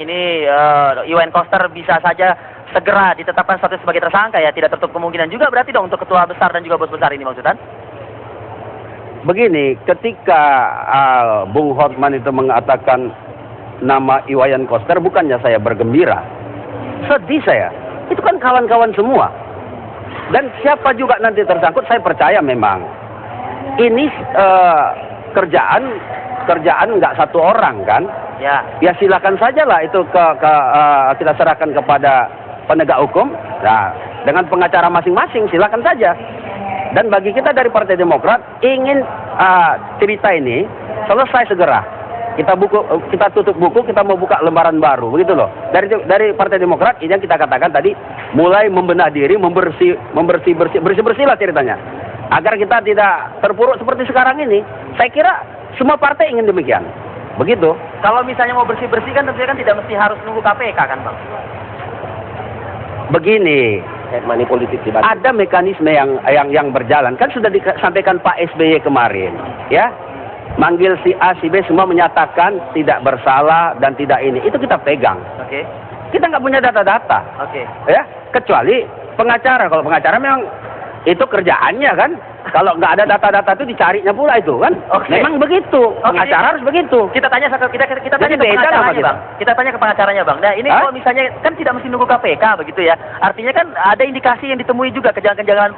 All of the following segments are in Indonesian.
Ini Iwan Koster bisa saja segera ditetapkan status sebagai tersangka ya, tidak tertutup kemungkinan juga berarti dong untuk ketua besar dan juga bos besar ini Bang Sultan? Begini, ketika Bung Hotman itu mengatakan nama Iwayan Koster, bukannya saya bergembira, sedih saya. Itu kan kawan-kawan semua. Dan siapa juga nanti tersangkut, saya percaya memang ini kerjaan nggak satu orang kan. Ya silakan saja lah itu kita serahkan kepada penegak hukum. Nah, dengan pengacara masing-masing silakan saja. Dan bagi kita dari Partai Demokrat ingin cerita ini selesai segera. Kita tutup buku, kita mau buka lembaran baru, begitu loh. Dari Partai Demokrat ini yang kita katakan tadi, mulai membenah diri, bersih lah ceritanya. Agar kita tidak terpuruk seperti sekarang ini. Saya kira semua partai ingin demikian. Begitu. Kalau misalnya mau bersih-bersih kan tentunya kan tidak mesti harus nunggu KPK kan Bang? Begini, money politik ada mekanisme yang berjalan. Kan sudah disampaikan Pak SBY kemarin, ya. Manggil si A, si B semua menyatakan tidak bersalah dan tidak ini. Itu kita pegang. Oke. Kita nggak punya data-data. Oke. Ya, kecuali pengacara. Kalau pengacara memang itu kerjaannya kan. Kalau nggak ada data-data itu dicarinya pula itu kan. Memang begitu. Pengacara harus begitu. Kita tanya ke pengacaranya Bang. Kita tanya ke pengacaranya Bang. Nah ini kalau misalnya kan tidak mesti nunggu KPK begitu ya. Artinya kan ada indikasi yang ditemui juga kejanggalan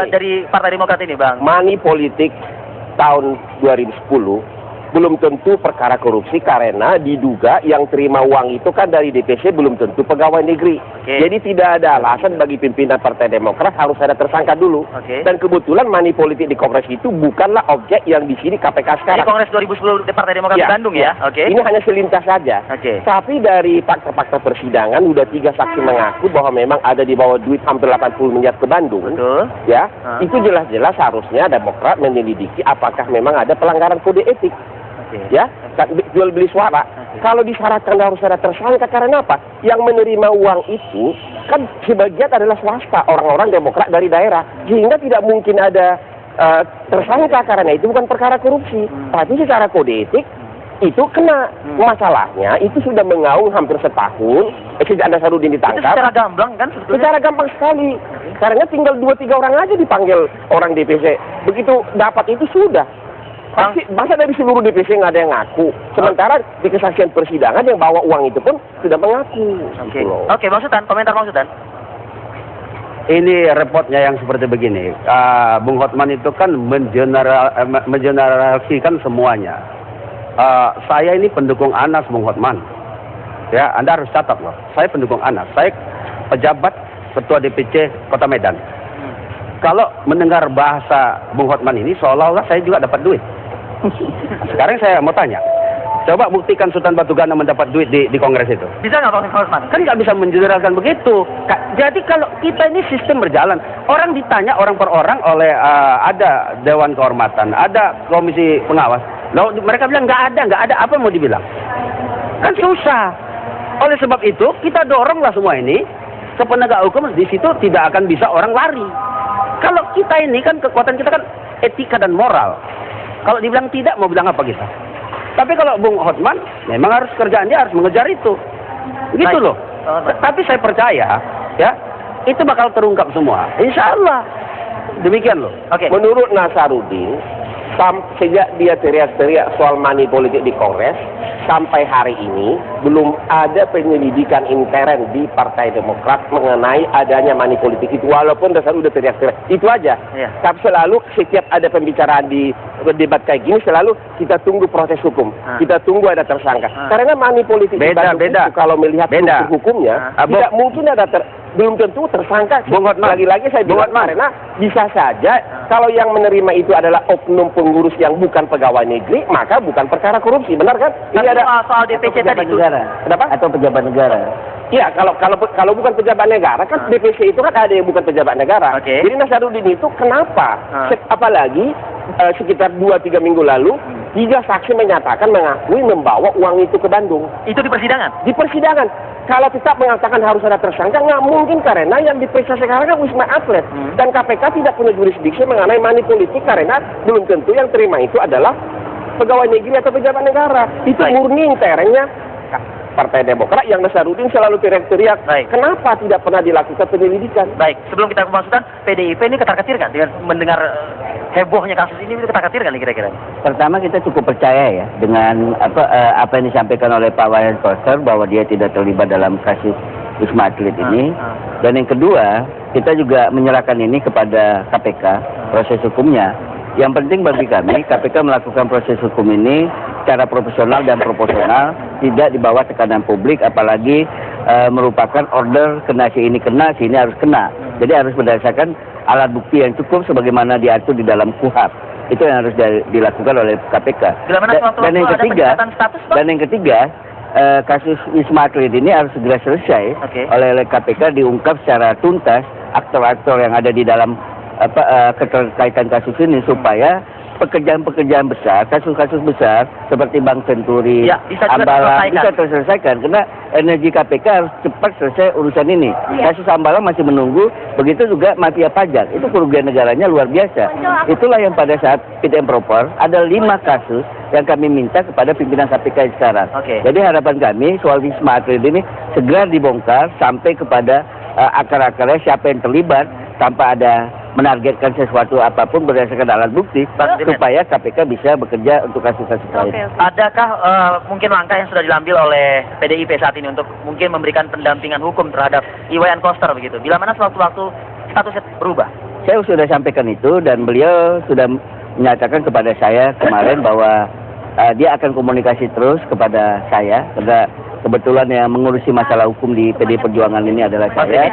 dari Partai Demokrat ini Bang. Money politik tahun 2010 belum tentu perkara korupsi karena diduga yang terima uang itu kan dari DPC belum tentu pegawai negeri. Jadi tidak ada alasan bagi pimpinan Partai Demokrat harus ada tersangka dulu. Dan kebetulan money politik di Kongres itu bukanlah objek yang di sini KPK sekarang. Di Kongres 2010 di Partai Demokrat di Bandung ya. Ini hanya selintas saja. Tapi dari fakta-fakta persidangan udah 3 saksi mengaku bahwa memang ada di bawah duit hampir 80 miliar ke Bandung. Betul. Ya, itu jelas-jelas harusnya Demokrat menyelidiki apakah memang ada pelanggaran kode etik. Ya, jual beli suara. Kalau disyaratkan harus ada tersangka karena apa? Yang menerima uang itu kan sebagian adalah swasta, orang-orang Demokrat dari daerah, sehingga tidak mungkin ada tersangka karena itu bukan perkara korupsi. Tapi secara kode etik itu kena. Masalahnya itu sudah mengaung hampir setahun sejak Nasaruddin ditangkap. Itu secara gamblang kan sebetulnya? Secara gampang sekali. Karena tinggal 2-3 orang aja dipanggil orang DPC. Begitu dapat itu sudah. Masa dari seluruh DPC nggak ada yang ngaku. Sementara di kesaksian persidangan yang bawa uang itu pun sudah mengaku. Oke, Bang Sultan, komentar Bang Sultan. Ini repotnya yang seperti begini. Bung Hotman itu kan mengeneralisasikan semuanya. Saya ini pendukung Anas, Bung Hotman. Ya, Anda harus catat loh. Saya pendukung Anas. Saya pejabat Ketua DPC Kota Medan. Kalau mendengar bahasa Bung Hotman ini seolah-olah saya juga dapat duit. Sekarang saya mau tanya, coba buktikan Sultan Batu Gana mendapat duit di Kongres itu. Bisa nggak Bang Hotman? Kan nggak bisa menjelaskan begitu. Jadi kalau kita ini sistem berjalan, orang ditanya orang per orang oleh ada Dewan Kehormatan, ada Komisi Pengawas. Lalu mereka bilang nggak ada, apa mau dibilang? Kan susah. Oleh sebab itu kita doronglah semua ini ke penegak hukum, di situ tidak akan bisa orang lari. Kalau kita ini kan kekuatan kita kan etika dan moral. Kalau dibilang tidak, mau bilang apa kita? Tapi kalau Bung Hotman, memang harus kerjaan dia harus mengejar itu. Gitu loh. Tapi saya percaya, ya, itu bakal terungkap semua. Insya Allah. Demikian loh. Menurut Nasaruddin, sejak dia teriak-teriak soal money politik di Kongres, sampai hari ini belum ada penyelidikan intern di Partai Demokrat mengenai adanya money politik itu, walaupun dasar udah teriak-teriak itu aja. Tapi selalu setiap ada pembicaraan di debat kayak gini selalu kita tunggu proses hukum, kita tunggu ada tersangka. Karena money politik beda. Itu, kalau melihat hukumnya tidak mungkin ada belum tentu tersangka. Lagi-lagi saya bilang karena bisa saja kalau yang menerima itu adalah oknum pengurus yang bukan pegawai negeri, maka bukan perkara korupsi, benar kan? Ini ada soal DPC tadi itu. Kenapa? Atau pejabat negara. Iya, kalau bukan pejabat negara kan DPC itu kan ada yang bukan pejabat negara. Jadi Nasaruddin itu kenapa? Apalagi sekitar 2-3 minggu lalu 3 saksi menyatakan mengakui membawa uang itu ke Bandung. Itu di persidangan? Di persidangan. Kalau tetap mengatakan harus ada tersangka, nggak mungkin karena yang diperiksa sekarang kan Wisma Atlet. Dan KPK tidak punya jurisdiksi mengenai money politik karena belum tentu yang terima itu adalah pegawai negeri atau pejabat negara. Itu murni internnya Partai Demokrat yang Nasaruddin selalu teriak-teriak, Baik. kenapa tidak pernah dilakukan penyelidikan? Baik, sebelum kita ke Bang Sultan, PDIP ini ketar-ketir kan dengan mendengar hebohnya kasus ini, ketar-ketir kan kira-kira? Pertama kita cukup percaya ya dengan apa yang disampaikan oleh Pak Wayan Koster bahwa dia tidak terlibat dalam kasus Wisma Atlet ini. Dan yang kedua, kita juga menyerahkan ini kepada KPK, proses hukumnya. Yang penting bagi kami, KPK melakukan proses hukum ini secara profesional dan proporsional, tidak di bawah tekanan publik, apalagi merupakan order kena si ini harus kena. Jadi harus berdasarkan alat bukti yang cukup sebagaimana diatur di dalam KUHAP. Itu yang harus dilakukan oleh KPK. Dan yang ketiga, kasus Wisma Atlet ini harus segera selesai oleh KPK, diungkap secara tuntas aktor-aktor yang ada di dalam keterkaitan kasus ini supaya pekerjaan-pekerjaan besar, kasus-kasus besar seperti Bank Senturi, Hambalang bisa terselesaikan karena energi KPK harus cepat selesai urusan ini. Kasus Hambalang masih menunggu, begitu juga mafia pajak. Itu kerugian negaranya luar biasa. Itulah yang pada saat fit and proper ada 5 kasus yang kami minta kepada pimpinan KPK sekarang. Jadi harapan kami soal Wisma Atlet ini segera dibongkar sampai kepada akar-akarnya siapa yang terlibat tanpa ada menargetkan sesuatu apapun berdasarkan alat bukti supaya KPK bisa bekerja untuk kasus-kasus lain. Adakah mungkin langkah yang sudah diambil oleh PDIP saat ini untuk mungkin memberikan pendampingan hukum terhadap Iwayan Koster begitu? Bila mana sewaktu-waktu statusnya berubah? Saya sudah sampaikan itu dan beliau sudah menyatakan kepada saya kemarin bahwa dia akan komunikasi terus kepada saya karena kebetulan yang mengurusi masalah hukum di PD Perjuangan ini adalah saya.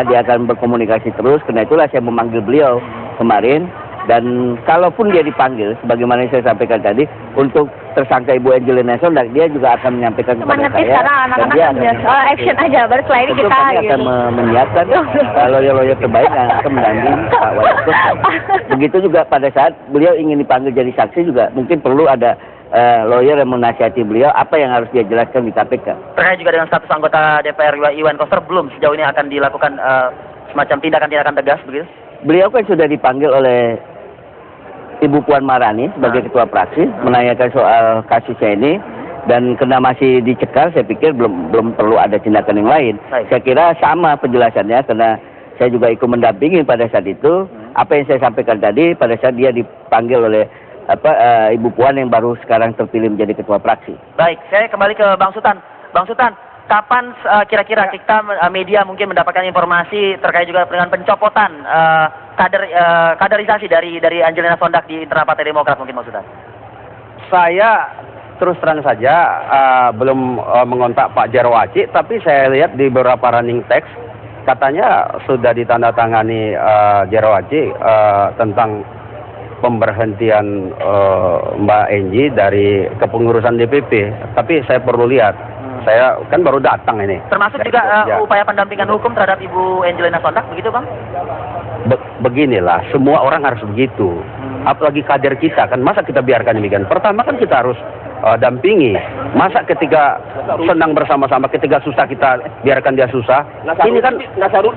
Dia akan berkomunikasi terus, karena itulah saya memanggil beliau kemarin. Dan kalaupun dia dipanggil, sebagaimana yang saya sampaikan tadi, untuk tersangka Ibu Angelina Sondag, dia juga akan menyampaikan kepada saya. Dan dia akan action aja, baru setelah ini kita kami akan menyiapkan lawyer-lawyer terbaik yang akan mendampingi Pak Wayan Koster. Begitu juga pada saat beliau ingin dipanggil jadi saksi juga, mungkin perlu ada lawyer yang menasihati beliau apa yang harus dia jelaskan di KPK. Terkait juga dengan status anggota DPR Iwayan Koster, belum sejauh ini akan dilakukan semacam tindakan-tindakan tegas begitu? Beliau kan sudah dipanggil oleh Ibu Puan Maharani sebagai ketua praksi menanyakan soal kasusnya ini, dan karena masih dicekal, saya pikir belum perlu ada tindakan yang lain. Saya kira sama penjelasannya karena saya juga ikut mendampingi pada saat itu. Apa yang saya sampaikan tadi pada saat dia dipanggil oleh Ibu Puan yang baru sekarang terpilih menjadi ketua praksi. Baik, saya kembali ke Bang Sultan. Bang Sultan, kapan kira-kira kita media mungkin mendapatkan informasi terkait juga dengan pencopotan kaderisasi dari Angelina Sondag di internal Partai Demokrat mungkin, Bang Sultan? Saya terus terang saja belum mengontak Pak Jarwaci, tapi saya lihat di beberapa running text katanya sudah ditandatangani Jarwaci tentang pemberhentian Mbak Enji dari kepengurusan DPP. Tapi saya perlu lihat. Saya kan baru datang ini. Termasuk juga upaya pendampingan hukum terhadap Ibu Angelina Sondag, begitu Bang? Beginilah, semua orang harus begitu. Apalagi kader kita kan, masa kita biarkan demikian? Pertama kan kita harus dampingi. Masa ketika senang bersama-sama, ketika susah kita biarkan dia susah? Ini kan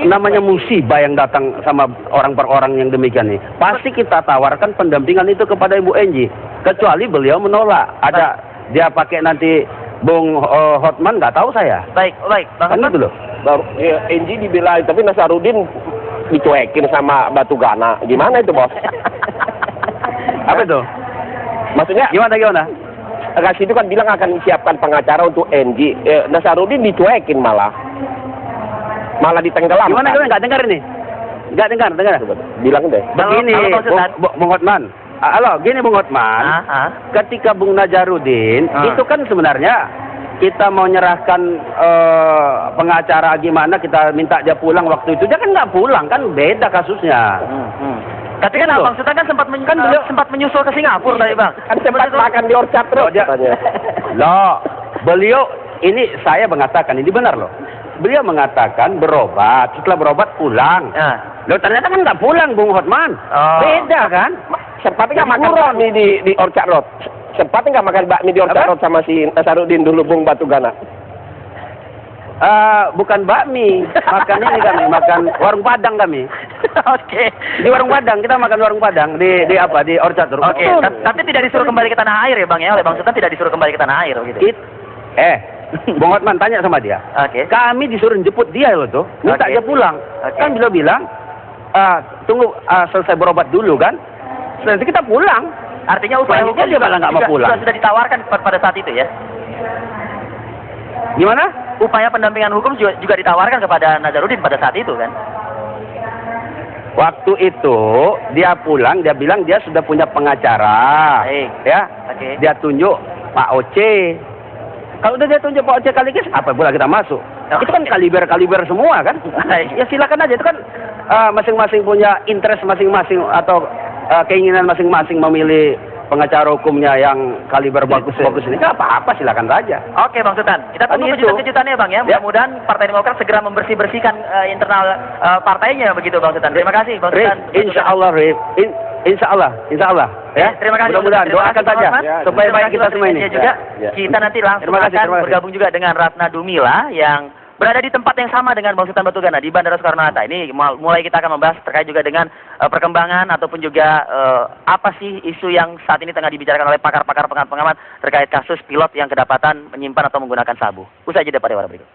namanya musibah yang datang sama orang per orang yang demikian nih. Pasti kita tawarkan pendampingan itu kepada Ibu Enji. Kecuali beliau menolak. Ada dia pakai nanti Bung Hotman, nggak tahu saya. Baik. Kan itu loh. Enji dibela, tapi Nasaruddin dicuekin sama Batu Gana. Gimana itu, Bos? Apa itu? Maksudnya Gimana? Kasih itu kan bilang akan siapkan pengacara untuk Enji. Nasaruddin dicuekin malah ditenggelamkan. Gimana? Nggak dengar ini? Nggak dengar. Bilang deh. Begini, Bung Hotman. Halo, gini Bung Hotman. Ketika Bung Najarudin, itu kan sebenarnya kita mau nyerahkan pengacara gimana, kita minta dia pulang waktu itu. Dia kan nggak pulang, kan beda kasusnya. Tapi kan Bang Sultan kan sempat menyusul ke Singapura tadi, Bang. Kan sempat makan di Orchard terus. Loh, beliau ini saya mengatakan ini benar loh. Beliau mengatakan berobat, setelah berobat pulang. Loh ternyata kan nggak pulang Bung Hotman. Beda kan? Sempat nggak makan bakmi di Orchard Road? Sempat nggak makan bakmi di Orchard Road sama si Nasaruddin dulu Bung Batu Gana? Bukan bakmi, makan ini kami, makan warung Padang kami. Oke. Di warung Padang, kita makan warung Padang di Orchard Road. Oke. Tapi tidak disuruh kembali ke tanah air ya Bang ya, oleh Bang Sultan tidak disuruh kembali ke tanah air gitu. Bung Hotman tanya sama dia. Oke. Kami disuruh jemput dia loh tuh, minta Oke. dia pulang. Oke. Kan beliau bilang, tunggu selesai berobat dulu kan. Nanti kita pulang. Artinya upaya Selanjutnya hukum dia malah nggak mau pulang. sudah ditawarkan pada saat itu ya. Gimana? Upaya pendampingan hukum juga ditawarkan kepada Nazarudin pada saat itu kan. Waktu itu dia pulang, dia bilang dia sudah punya pengacara. Baik. Ya. Oke. Dia tunjuk Pak Oce. Kalau udah dia tunjuk Pak Oce kali apa pula kita masuk? Itu kan kaliber semua kan? Ya silakan aja, itu kan masing-masing punya interest masing-masing atau keinginan masing-masing memilih pengacara hukumnya yang kaliber bagus-bagus ini. Gak apa-apa, silakan saja. Oke Bang Sultan, kita tunggu Kan itu. kejutan-kejutannya Bang ya. Mudah-mudahan Partai Demokrat segera membersih-bersihkan internal partainya begitu Bang Sultan. Terima kasih Bang Sultan. Insya Allah, Insya Allah, ya. Terima kasih. Mudah-mudahan Terima doakan kasih, saja Bang Hotman. supaya Terima baik kasih, kita Bang semua ini. juga. Ya. Kita nanti langsung Terima kasih, akan terima kasih. bergabung juga dengan Ratna Dumila yang berada di tempat yang sama dengan Bang Sultan Batugana di Bandara Soekarno-Hatta. Ini mulai kita akan membahas terkait juga dengan perkembangan ataupun juga apa sih isu yang saat ini tengah dibicarakan oleh pakar-pakar pengamat terkait kasus pilot yang kedapatan menyimpan atau menggunakan sabu. Usai jeda pada waktu berikut.